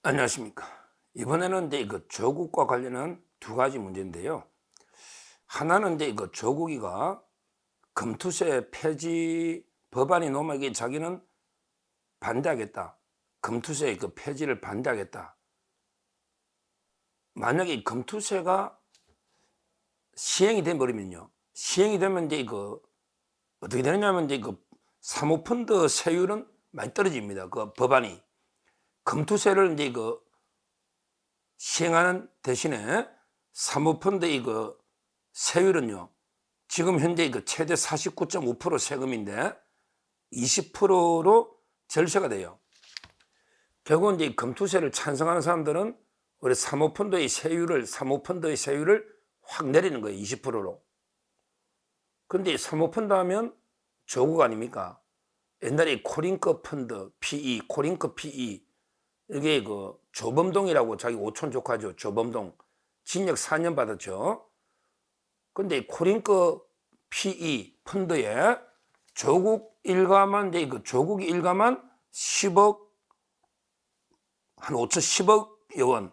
안녕하십니까. 이번에는 이제 조국과 관련한 두 가지 문제인데요. 하나는 이제 조국이가 금투세 폐지 법안이 넘어가기 자기는 반대하겠다. 금투세 폐지를 반대하겠다. 만약에 금투세가 시행이 돼버리면요. 시행이 되면 이제 어떻게 되느냐면 이제 사모펀드 세율은 많이 떨어집니다. 그 법안이. 금투세를 이제 시행하는 대신에 사모펀드의 세율은요, 지금 현재 최대 49.5% 세금인데 20%로 절세가 돼요. 결국은 이제 금투세를 찬성하는 사람들은 우리 사모펀드의 세율을 확 내리는 거예요. 20%로. 근데 사모펀드 하면 조국 아닙니까? 옛날에 코링크 펀드, PE, 코링크 PE, 이게 조범동이라고 자기 오촌 조카죠. 조범동. 징역 4년 받았죠. 근데 코링크 PE 펀드에 조국 일가만, 이제 조국 일가만 10억, 한 5천 10억여 원.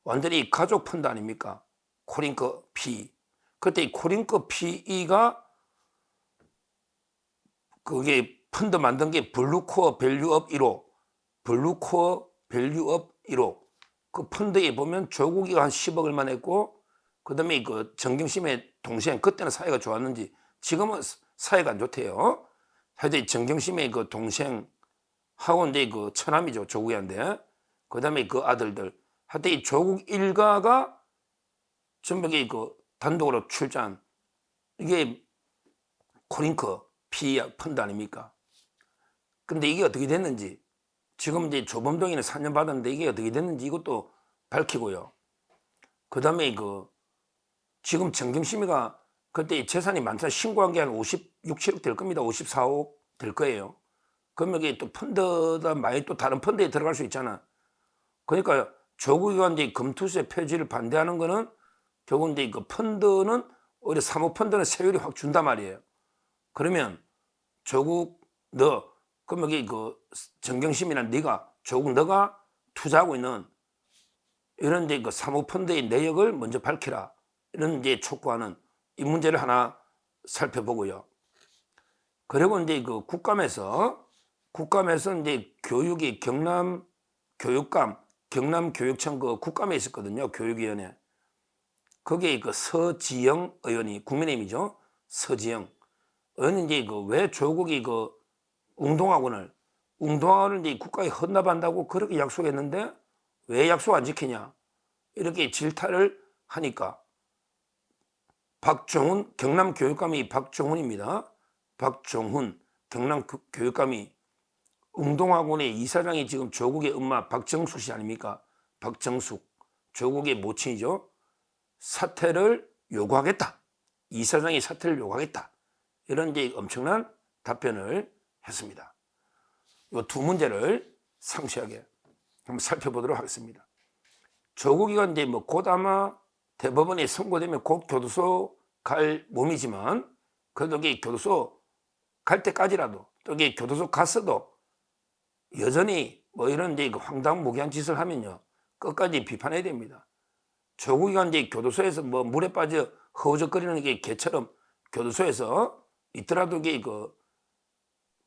완전히 가족 펀드 아닙니까? 코링크 PE. 그때 코링크 PE가 그게 펀드 만든 게 블루코어 밸류업 1호. 블루코어 밸류업 1호. 그 펀드에 보면 조국이가 한 10억을 만했고, 그 다음에 정경심의 동생, 그때는 사이가 좋았는지, 지금은 사이가 안 좋대요. 하여튼 정경심의 동생하고 이제 처남이죠. 조국이한테. 그 다음에 그 아들들. 하여튼 이 조국 일가가 전부 단독으로 출자한, 이게 코링크 PE 펀드 아닙니까? 근데 이게 어떻게 됐는지, 지금 이제 조범동이는 4년 받았는데 이게 어떻게 됐는지 이것도 밝히고요. 그 다음에 지금 정경심이가 그때 재산이 많잖아요. 신고한 게 한 56, 7억 될 겁니다. 54억 될 거예요. 그러면 이게 또 펀드다 많이 또 다른 펀드에 들어갈 수 있잖아. 그러니까 조국이가 이제 금투세 폐지를 반대하는 거는 결국 이제 펀드는 오히려 사모펀드는 세율이 확 준단 말이에요. 그러면 조국 그럼 여기 정경심이나 조국 너가 투자하고 있는 이런 이제 사모펀드의 내역을 먼저 밝히라. 이런 이제 촉구하는 이 문제를 하나 살펴보고요. 그리고 이제 국감에서 이제 교육이 경남교육청 국감에 있었거든요. 교육위원회. 거기에 서지영 의원이 국민의힘이죠. 서지영 의원이 이제 왜 조국이 운동학원을 이제 국가에 헌납한다고 그렇게 약속했는데 왜 약속 안 지키냐 이렇게 질타를 하니까 경남교육감이 박종훈입니다. 박종훈 경남교육감이 운동학원의 이사장이 지금 조국의 엄마 박정숙 씨 아닙니까? 박정숙 조국의 모친이죠. 사퇴를 요구하겠다. 이사장이 사퇴를 요구하겠다. 이런 이제 엄청난 답변을 했습니다. 이 두 문제를 상세하게 한번 살펴보도록 하겠습니다. 조국이가 이제 곧 아마 대법원에 선고되면 곧 교도소 갈 몸이지만 그래도 이게 교도소 갈 때까지라도 또 이게 교도소 갔어도 여전히 이런 이제 황당무계한 짓을 하면요 끝까지 비판해야 됩니다. 조국이가 이제 교도소에서 물에 빠져 허우적거리는 게 개처럼 교도소에서 있더라도 이게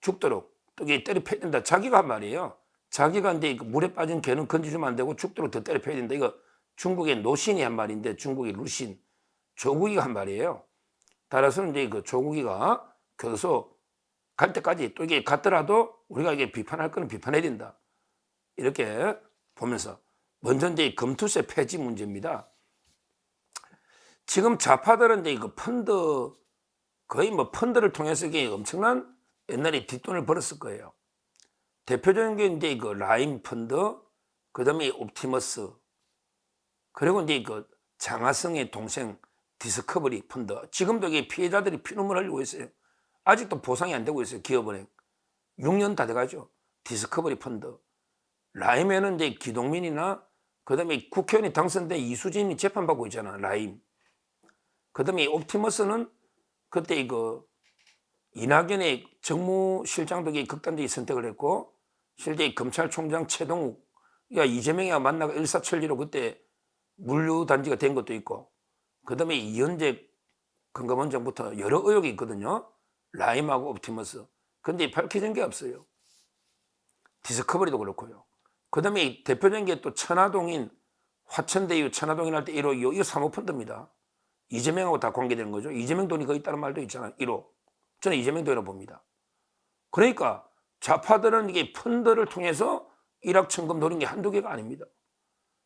죽도록 또 이게 때려 패야 된다. 자기가 한 말이에요. 자기가 이제 물에 빠진 개는 건지주면 안 되고 죽도록 더 때려 패야 된다. 이거 중국의 노신이 한 말인데 중국의 루신 조국이가 한 말이에요. 따라서 이제 조국이가 교도소 갈 때까지 또 이게 갔더라도 우리가 이게 비판할 거는 비판해야 된다. 이렇게 보면서 먼저 이제 금투세 폐지 문제입니다. 지금 좌파들은 이제 펀드 거의 펀드를 통해서 이게 엄청난 옛날에 뒷돈을 벌었을 거예요. 대표적인 게 이제 라임 펀드, 그 다음에 옵티머스, 그리고 이제 장하성의 동생 디스커버리 펀드. 지금도 이게 피해자들이 피눈물 흘리고 있어요. 아직도 보상이 안 되고 있어요. 기업은행. 6년 다 돼가죠. 디스커버리 펀드. 라임에는 이제 기동민이나 그 다음에 국회의원이 당선된 이수진이 재판받고 있잖아. 라임. 그 다음에 옵티머스는 그때 이낙연의 정무실장도 극단적인 선택을 했고 실제 검찰총장 최동욱 그러니까 이재명이와 만나가 일사천리로 그때 물류단지가 된 것도 있고, 그 다음에 이현재 금감원장부터 여러 의혹이 있거든요. 라임하고 옵티머스. 근데 밝혀진 게 없어요. 디스커버리도 그렇고요. 그 다음에 대표적인 게 또 천화동인, 화천대유 천화동인 할 때 1호, 이거 사모펀드입니다. 이재명하고 다 관계되는 거죠. 이재명 돈이 거기 있다는 말도 있잖아요. 1호. 저는 이재명 돈이라고 봅니다. 그러니까 좌파들은 이게 펀드를 통해서 일확천금 노린 게 한두 개가 아닙니다.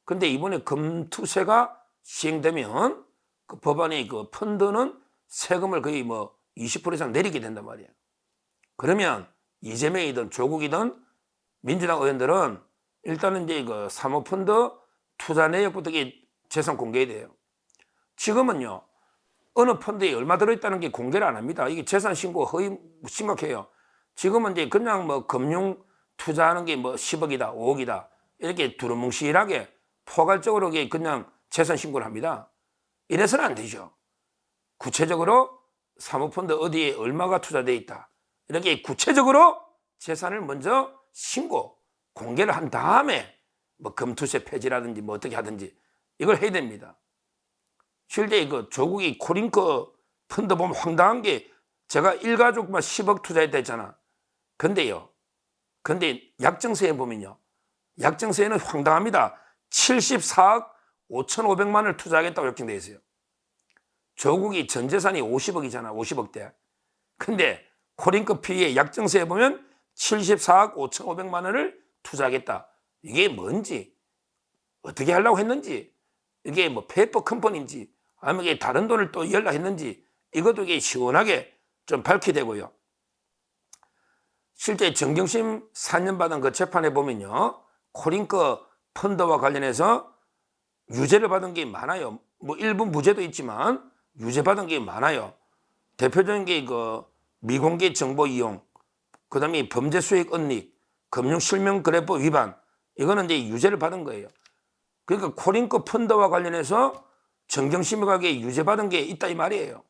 근데 이번에 금투세가 시행되면 그 법안의 그 펀드는 세금을 거의 뭐 20% 이상 내리게 된단 말이에요. 그러면 이재명이든 조국이든 민주당 의원들은 일단은 이제 그 사모펀드 투자 내역부터 이게 재산 공개해야 돼요. 지금은요, 어느 펀드에 얼마 들어있다는 게 공개를 안 합니다. 이게 재산 신고 허위 심각해요. 지금은 이제 그냥 뭐 금융 투자하는 게 뭐 10억이다, 5억이다 이렇게 두루뭉실하게 포괄적으로 그냥 재산 신고를 합니다. 이래서는 안 되죠. 구체적으로 사모펀드 어디에 얼마가 투자되어 있다, 이렇게 구체적으로 재산을 먼저 신고 공개를 한 다음에 뭐 금투세 폐지라든지 뭐 어떻게 하든지 이걸 해야 됩니다. 실제 그 조국이 코링크 펀드 보면 황당한 게, 제가 일가족만 10억 투자했다 했잖아. 근데 약정서에 보면요, 약정서에는 황당합니다. 74억 5,500만을 투자하겠다고 약정되어 있어요. 조국이 전 재산이 50억이잖아, 50억대. 근데 코링크 피의 약정서에 보면 74억 5,500만 원을 투자하겠다. 이게 뭔지, 어떻게 하려고 했는지, 이게 뭐 페이퍼 컴퍼니인지 아니면 이게 다른 돈을 또 연락했는지, 이것도 이게 시원하게 좀 밝혀야 되고요. 실제 정경심 4년 받은 그 재판에 보면요, 코링크 펀드와 관련해서 유죄를 받은 게 많아요. 뭐 일부 무죄도 있지만 유죄 받은 게 많아요. 대표적인 게 그 미공개 정보 이용, 그 다음에 범죄 수익 은닉, 금융실명거래법 위반, 이거는 이제 유죄를 받은 거예요. 그러니까 코링크 펀드와 관련해서 정경심에게 유죄 받은 게 있다 이 말이에요.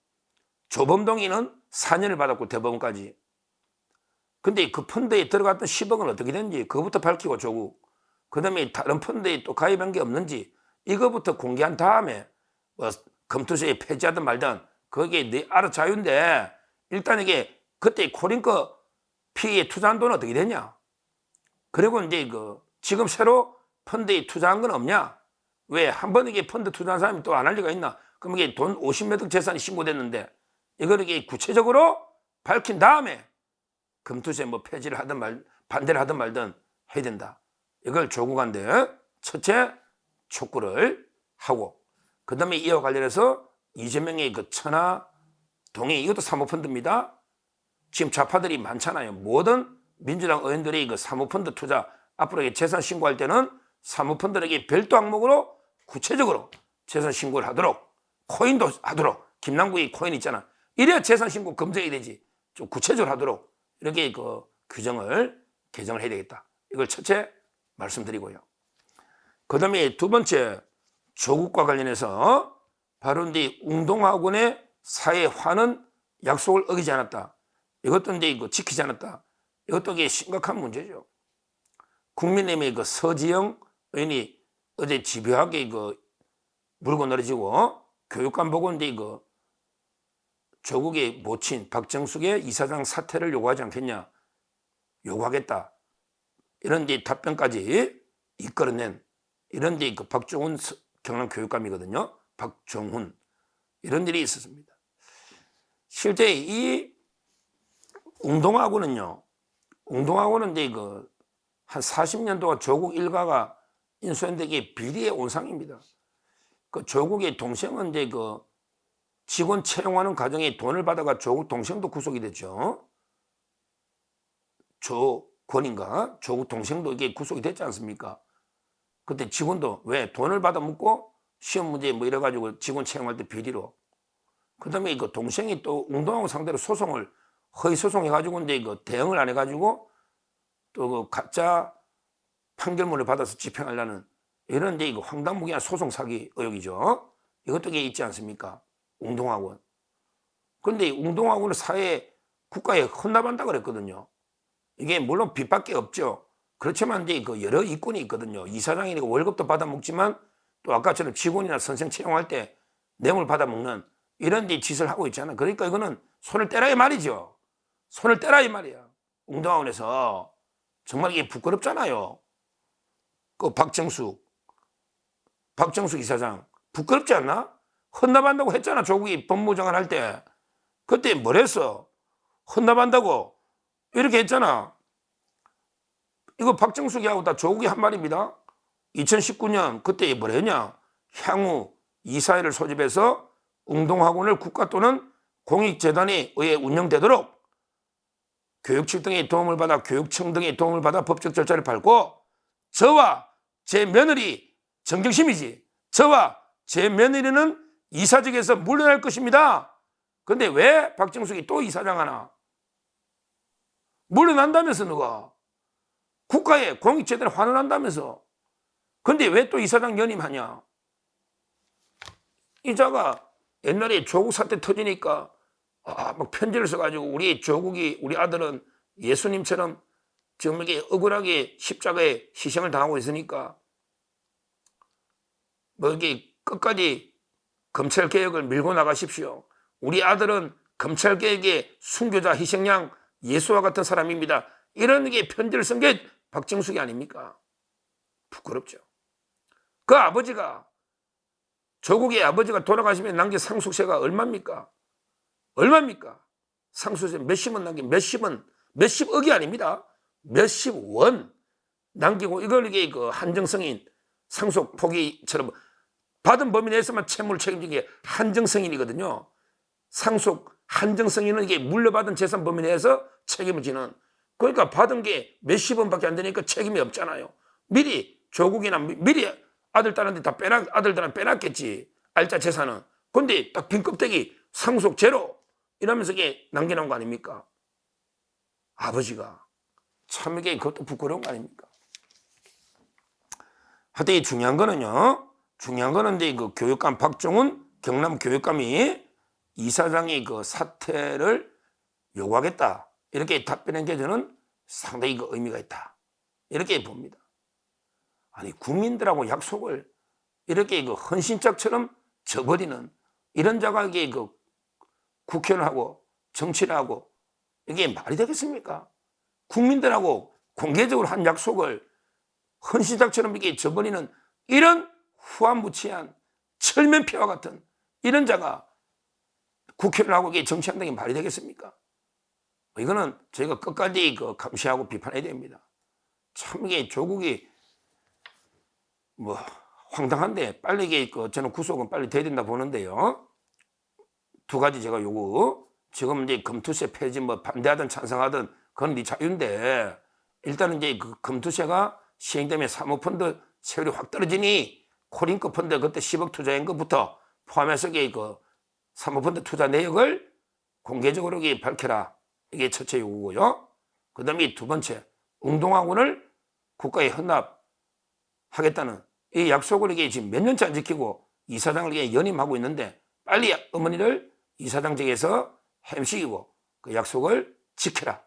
조범동이는 4년을 받았고 대법원까지. 근데 그 펀드에 들어갔던 10억은 어떻게 됐는지 그거부터 밝히고 조국, 그 다음에 다른 펀드에 또 가입한 게 없는지 이거부터 공개한 다음에 뭐 금투세에 폐지하든 말든 그게 네 알아 자유인데, 일단 이게 그때 코링크 피에 투자한 돈은 어떻게 되냐? 그리고 이제 그 지금 새로 펀드에 투자한 건 없냐? 왜 한 번 이게 펀드 투자한 사람이 또 안 할 리가 있나? 그럼 이게 돈 50몇 억 재산이 신고됐는데 이걸 이게 구체적으로 밝힌 다음에 금투세 뭐 폐지를 하든 말 반대를 하든 말든 해야 된다. 이걸 조국한테 첫째 촉구를 하고, 그 다음에 이와 관련해서 이재명의 그 천화동의, 이것도 사모펀드입니다. 지금 좌파들이 많잖아요. 모든 민주당 의원들이 그 사모펀드 투자 앞으로 재산 신고할 때는 사모펀드에게 별도 항목으로 구체적으로 재산 신고를 하도록, 코인도 하도록, 김남국이 코인 있잖아, 이래야 재산 신고 검증이 되지. 좀 구체적으로 하도록 이렇게 그 규정을 개정을 해야 되겠다. 이걸 첫째 말씀드리고요. 그 다음에 두 번째, 조국과 관련해서 바로 이제 웅동학원의 사회화는 약속을 어기지 않았다. 이것도 이제 이거 지키지 않았다. 이것도 이게 심각한 문제죠. 국민의힘의 그 서지영 의원이 어제 집요하게 그 물고 늘어지고 교육감 보고 이제 그 조국의 모친 박정숙의 이사장 사퇴를 요구하지 않겠냐, 요구하겠다, 이런 이제 답변까지 이끌어낸 이런 이제 그 박종훈 경남교육감이거든요. 박종훈, 이런 일이 있었습니다. 실제 이 웅동하고는요, 웅동하고는 이제 그 한 40년 동안 조국 일가가 인수인덱의 비리의 온상입니다. 그 조국의 동생은 이제 그 직원 채용하는 과정에 돈을 받아가 조국 동생도 구속이 됐죠. 조건인가? 조국 동생도 이게 구속이 됐지 않습니까? 그때 직원도 왜 돈을 받아 묻고 시험 문제 뭐 이래가지고 직원 채용할 때 비리로. 그 다음에 그 동생이 또 웅동하고 상대로 소송을, 허위 소송해가지고 이제 그 대응을 안 해가지고 또 그 가짜 판결문을 받아서 집행하려는 이런 이제 이거 황당무계한 소송 사기 의혹이죠. 이것도 이게 있지 않습니까? 웅동학원. 그런데 웅동학원은 사회 국가에 헌납한다 그랬거든요. 이게 물론 빚밖에 없죠. 그렇지만 이제 그 여러 이권이 있거든요. 이사장이니까 월급도 받아먹지만 또 아까처럼 직원이나 선생 채용할 때 뇌물 받아먹는 이런 데 짓을 하고 있잖아. 그러니까 이거는 손을 떼라 이 말이죠. 손을 떼라 이 말이야. 웅동학원에서 정말 이게 부끄럽잖아요. 그 박정숙 이사장 부끄럽지 않나? 헌납한다고 했잖아. 조국이 법무장관 할 때. 그때 뭘 했어? 헌납한다고 이렇게 했잖아. 이거 박정숙이하고 다 조국이 한 말입니다. 2019년 그때 뭘 했냐? 향후 이사회를 소집해서 웅동학원을 국가 또는 공익재단에 의해 운영되도록 교육청 등의 도움을 받아 법적 절차를 밟고 저와 제 며느리 정경심이지. 저와 제 며느리는 이사직에서 물러날 것입니다. 근데 왜 박정숙이 또 이사장 하나? 물러난다면서 누가? 국가에 공익재단에 환원한다면서. 근데 왜 또 이사장 연임하냐? 이자가 옛날에 조국 사태 터지니까 막 편지를 써가지고 우리 아들은 예수님처럼 지금 이게 억울하게 십자가에 희생을 당하고 있으니까 뭐 이게 끝까지 검찰개혁을 밀고 나가십시오. 우리 아들은 검찰개혁의 순교자 희생양 예수와 같은 사람입니다. 이런 게 편지를 쓴 게 박정숙이 아닙니까? 부끄럽죠. 그 아버지가 조국의 아버지가 돌아가시면 남긴 상속세가 얼마입니까? 상속세 몇십원 남긴 몇십억이 아닙니다. 몇십원 남기고 이걸 이게 그 한정승인 상속 포기처럼 받은 범위 내에서만 채무를 책임진 게 한정승인이거든요. 상속 한정승인은 이게 물려받은 재산 범위 내에서 책임을 지는. 그러니까 받은 게 몇십원밖에 안 되니까 책임이 없잖아요. 미리 조국이나 미리 아들딸한테 다 아들들한테 빼놨겠지. 알짜 재산은. 근데 딱 빈 껍데기 상속 제로 이러면서 이게 남겨놓은 거 아닙니까? 아버지가. 참 이게 그것도 부끄러운 거 아닙니까? 하여튼 이 중요한 거는 이제 그 교육감 박종훈 경남 교육감이 이사장이 그 사퇴를 요구하겠다. 이렇게 답변한 게 저는 상당히 그 의미가 있다. 이렇게 봅니다. 아니, 국민들하고 약속을 이렇게 그 헌신짝처럼 저버리는 이런 자가 이게 그 국회를 하고 정치를 하고 이게 말이 되겠습니까? 국민들하고 공개적으로 한 약속을 헌신짝처럼 이렇게 저버리는 이런 후한무치한 철면피와 같은 이런 자가 국회를 하고 이게 정치한다는 게 말이 되겠습니까? 이거는 저희가 끝까지 그 감시하고 비판해야 됩니다. 참 이게 조국이 뭐 황당한데 빨리 이게 그 저는 구속은 빨리 돼야 된다 보는데요. 두 가지 제가 요구. 지금 이제 금투세 폐지 뭐 반대하든 찬성하든 그건 네 자유인데 일단은 이제 그 금투세가 시행되면 사모펀드 세율이 확 떨어지니 코링크 펀드 그때 10억 투자한 것부터 포함해서 이게 그 사모펀드 투자 내역을 공개적으로 이게 밝혀라. 이게 첫째 요구고요. 그 다음에 두 번째, 웅동학원을 국가에 헌납하겠다는 이 약속을 이게 지금 몇 년째 안 지키고 이사장을 이게 연임하고 있는데 빨리 어머니를 이사장직에서 햄식이고 그 약속을 지켜라.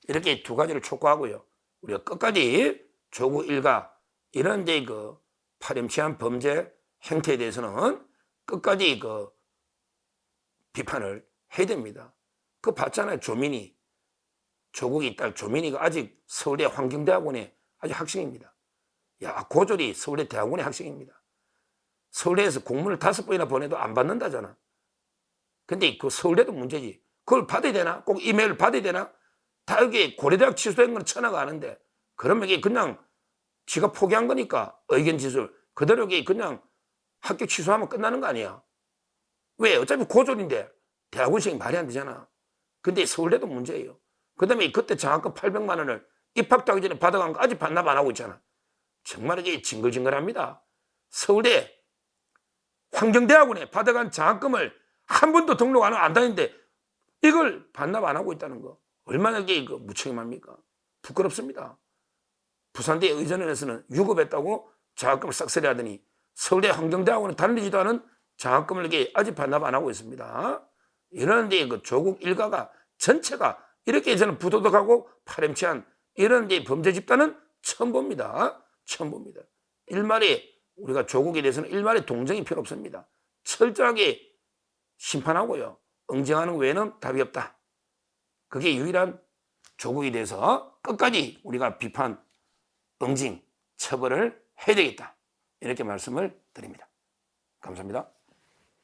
이렇게 두 가지를 촉구하고요. 우리가 끝까지 조국 일가 이런 이제 그 파렴치한 범죄 행태에 대해서는 끝까지 그 비판을 해야 됩니다. 그 봤잖아요. 조국이 딸 조민이가 아직 서울대 환경대학원에 아직 학생입니다. 야, 고졸이 서울대 대학원의 학생입니다. 서울대에서 공문을 5번이나 보내도 안 받는다잖아. 근데 그 서울대도 문제지. 그걸 받아야 되나? 꼭 이메일을 받아야 되나? 다 여기 고려대학 취소된 건 천하가 아는데 그러면 이게 그냥 지가 포기한 거니까 의견 진술 그대로 이게 그냥 학교 취소하면 끝나는 거 아니야? 왜? 어차피 고졸인데 대학원생이 말이 안 되잖아. 근데 서울대도 문제예요. 그 다음에 그때 장학금 800만 원을 입학도 하기 전에 받아간 거 아직 반납 안 하고 있잖아. 정말 이게 징글징글합니다. 서울대 환경대학원에 받아간 장학금을 한 번도 등록 안 다니는데 이걸 반납 안 하고 있다는 거. 얼마나 이게 무책임합니까? 부끄럽습니다. 부산대 의전원에서는 유급했다고 장학금을 싹쓸이 하더니 서울대 환경대학원은 달리지도 않은 장학금을 이게 아직 반납 안 하고 있습니다. 이러는데 그 조국 일가가 전체가 이렇게 저는 부도덕하고 파렴치한 이런 이제 범죄 집단은 처음 봅니다. 처음 봅니다. 일말에 우리가 조국에 대해서는 일말의 동정이 필요 없습니다. 철저하게 심판하고요. 응징하는 외에는 답이 없다. 그게 유일한 조국에 대해서 끝까지 우리가 비판, 응징, 처벌을 해야 되겠다. 이렇게 말씀을 드립니다. 감사합니다.